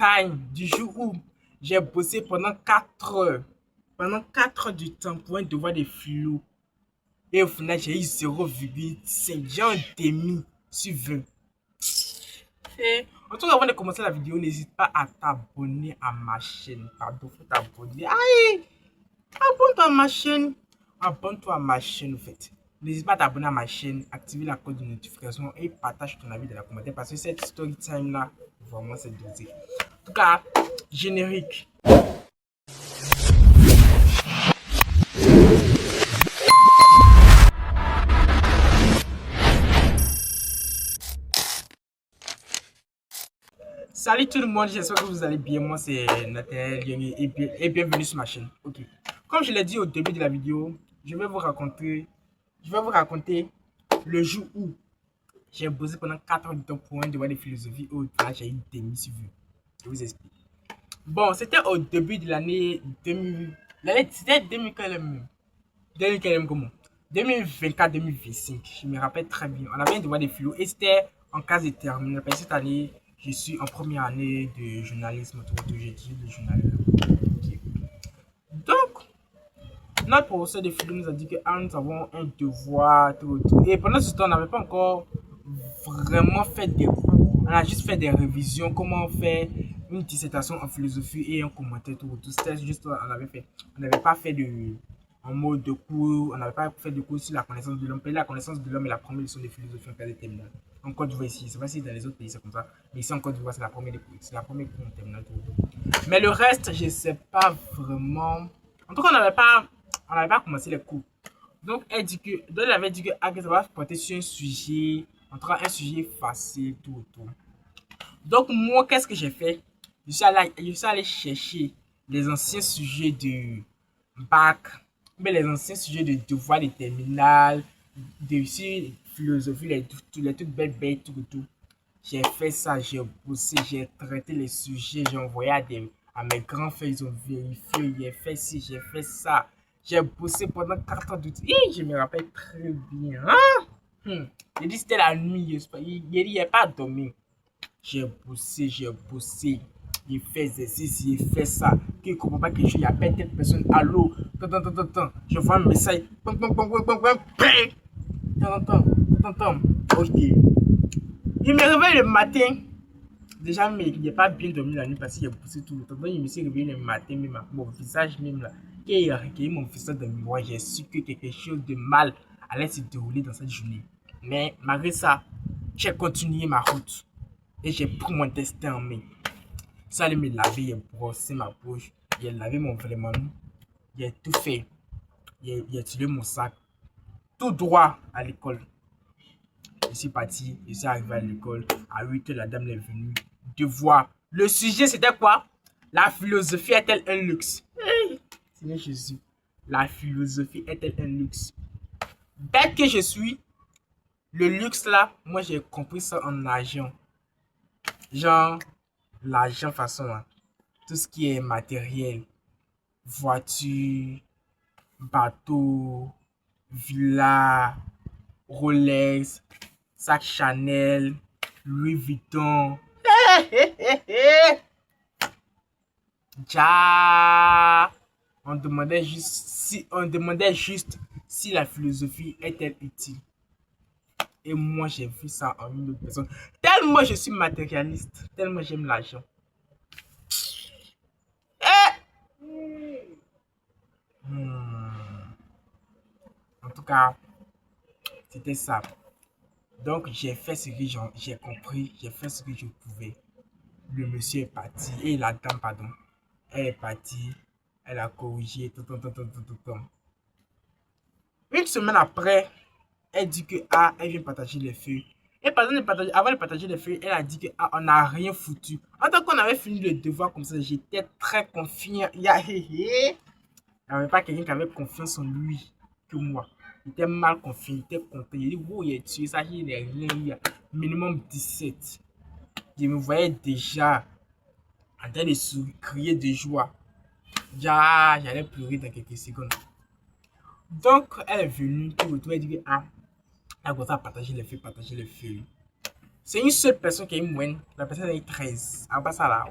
time du jour où j'ai bossé pendant 4 heures. Pendant 4 heures du temps pour un devoir de philo. Et au final, j'ai eu 0,5. J'ai un demi sur 20. Et en tout cas, avant de commencer la vidéo, n'hésite pas à t'abonner à ma chaîne. Pardon, faut t'abonner. Aïe! Abonne-toi à ma chaîne. Abonne-toi à ma chaîne, en fait. N'hésite pas à t'abonner à ma chaîne, activer la cloche de notification et partage ton avis dans la commentaire parce que cette story time là, vraiment, c'est dosé. En tout cas, générique. Salut tout le monde, j'espère que vous allez bien. Moi, c'est Nathaniel et bienvenue sur ma chaîne. Ok. Comme je l'ai dit au début de la vidéo, je vais vous raconter le jour où j'ai bossé pendant 4 heures de temps pour un devoir de philosophie où j'ai eu des mises-vues. Je vous explique. Bon, c'était au début de l'année 2000. C'était 2000 comment 2024-2025. Je me rappelle très bien. On avait un devoir de philo et c'était en classe de terminale. Cette année, je suis en première année de journalisme. J'étudie le journalisme. Okay. Donc, notre professeur de philo nous a dit que nous avons un devoir. Et pendant ce temps, on n'avait pas encore vraiment fait des cours. On a juste fait des révisions, comment faire une dissertation en philosophie et un commentaire. C'était juste, on n'avait pas fait en mode de cours, on n'avait pas fait de cours sur la connaissance de l'homme. La connaissance de l'homme est la première leçon de philosophie en classe de terminale. En Côte d'Ivoire ici, je ne sais pas si dans les autres pays c'est comme ça, mais ici en Côte d'Ivoire c'est la première cours en terminale. Mais le reste, je ne sais pas vraiment. En tout cas, on n'avait pas commencé les cours. Donc, elle avait dit que ça va porter sur un sujet, en tout cas un sujet facile, tout. Donc, moi, qu'est-ce que j'ai fait? Je suis allé chercher les anciens sujets de bac, mais les anciens sujets de devoir de terminale, de philosophie, les trucs bêtes, tout. J'ai fait ça, j'ai bossé, j'ai traité les sujets, j'ai envoyé à mes grands frères, ils ont vérifié, j'ai fait ci, j'ai fait ça. J'ai bossé pendant 4 heures de temps. Et je me rappelle très bien. Hein? J'ai dit c'était la nuit, il n'y a pas dormi. J'ai bossé. Il fait exercice, il fait ça. Qui ne comprend pas que je appelle telle personne. Allô? Je vois un message. Ok. Il me réveille le matin. Déjà, mais il n'a pas bien dormi la nuit parce qu'il a bossé tout le temps. Donc, il me s'est réveillé le matin, même mon visage, même là. Quand il a recueilli mon visage de mémoire, j'ai su que quelque chose de mal allait se dérouler dans cette journée. Mais malgré ça, j'ai continué ma route. Et j'ai pris mon destin en main. Ça allait me laver, j'ai brossé ma bouche, j'ai lavé mon vêtement, j'ai tout fait. J'ai tiré mon sac, tout droit à l'école. Je suis parti, je suis arrivé à l'école. À 8 h, la dame est venue. Devoir. Le sujet, c'était quoi? La philosophie est-elle un luxe? Seigneur Jésus, la philosophie est-elle un luxe? Bête que je suis, le luxe là, moi j'ai compris ça en argent. Genre, l'argent façon, hein, tout ce qui est matériel, voiture, bateau, villa, Rolex, sac Chanel, Louis Vuitton. Ja, on demandait juste si la philosophie est-elle utile. Et moi, j'ai vu ça en une autre personne. Tellement je suis matérialiste, tellement j'aime l'argent. En tout cas, c'était ça. Donc, j'ai fait ce que j'ai compris, j'ai fait ce que je pouvais. Le monsieur est parti, et la dame, pardon, elle est partie, elle a corrigé, tout. Une semaine après, elle dit que, elle vient partager les feuilles. Et avant de partager les feuilles, elle a dit que, on n'a rien foutu. En tant qu'on avait fini le devoir comme ça, j'étais très confiant. Il n'y avait pas quelqu'un qui avait confiance en lui que moi. Il était mal confiant, il était content. Il dit, wow, il est tué, ça, il n'est rien, il y a minimum 17. Je me voyais déjà en train de crier de joie. J'allais pleurer dans quelques secondes. Donc, elle est venue, tout, elle dit que, elle commence à partager les feuilles. C'est une seule personne qui est moyenne. La personne est 13. Après ça, là,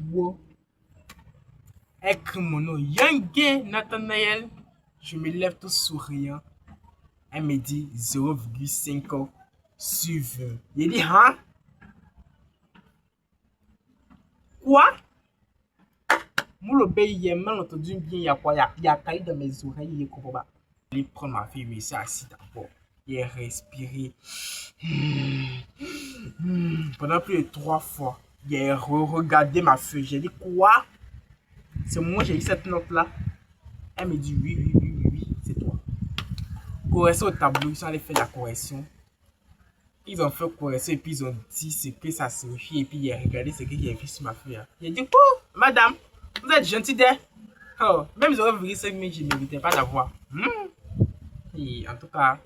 wow. Elle crie mon nom. Yangue, Nathanaël. Je me lève tout souriant. Elle me dit 0,5 ans sur 20. Il dit, hein? Quoi? Moi, le bébé, il a mal entendu bien. Il y a quoi? Il y a caillé dans mes oreilles. Il ne comprend pas. Il prend ma fille, mais il s'est assis d'abord. Il a respiré. Pendant plus de 3 fois. Il a regardé ma feuille. J'ai dit, quoi? C'est moi, j'ai eu cette note-là. Elle me dit, oui, oui, oui, oui, oui, c'est toi. Correction au tableau, ils sont allés faire la correction. Ils ont fait correction et puis ils ont dit ce que ça signifie. Et puis il a regardé ce qu'il y a écrit sur ma feuille. Il a dit, oh, madame, vous êtes gentille d'elle. Oh, même 0,5 000, je ne méritais pas d'avoir. Et en tout cas,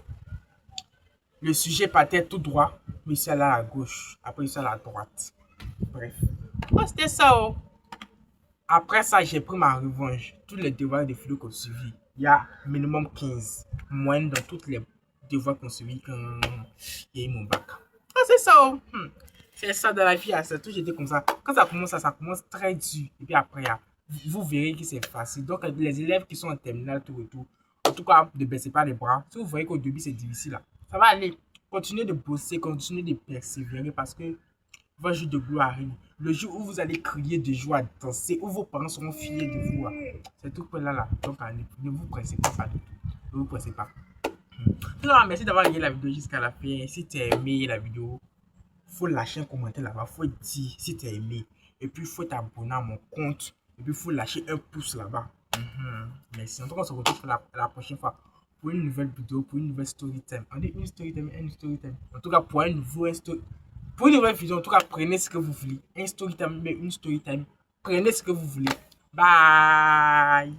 le sujet partait tout droit, mais c'est là à gauche, après c'est à la droite. Bref. Oh, c'était ça, oh. Après ça, j'ai pris ma revanche. Tous les devoirs de philo qu'on suivi, il y a minimum 15. Moyenne dans tous les devoirs qu'on suivi quand il y a eu mon bac. Ah, c'est ça, oh. C'est ça dans la vie, c'est tout, j'étais comme ça. Quand ça commence très dur. Et puis après, vous verrez que c'est facile. Donc, les élèves qui sont en terminale, tout et tout, en tout cas, ne baissez pas les bras. Si vous voyez qu'au début, c'est difficile, là, ça va aller. Continuez de bosser, continuez de persévérer parce que votre jour de gloire arrive. Le jour où vous allez crier de joie, danser, où vos parents seront fiers de vous. C'est tout pour là. Donc, allez, ne vous pressez pas du tout. Ne vous pressez pas. Alors, merci d'avoir regardé la vidéo jusqu'à la fin. Si tu as aimé la vidéo, faut lâcher un commentaire là-bas. Faut dire si tu as aimé. Et puis, faut t'abonner à mon compte. Et puis, faut lâcher un pouce là-bas. Merci. En tout cas, on se retrouve pour la prochaine fois pour une nouvelle vidéo, pour une nouvelle story time. On dit une story time, une story time. En tout cas, pour un nouveau story. Pour une nouvelle vidéo, en tout cas, prenez ce que vous voulez. Un story time, mais une story time. Prenez ce que vous voulez. Bye!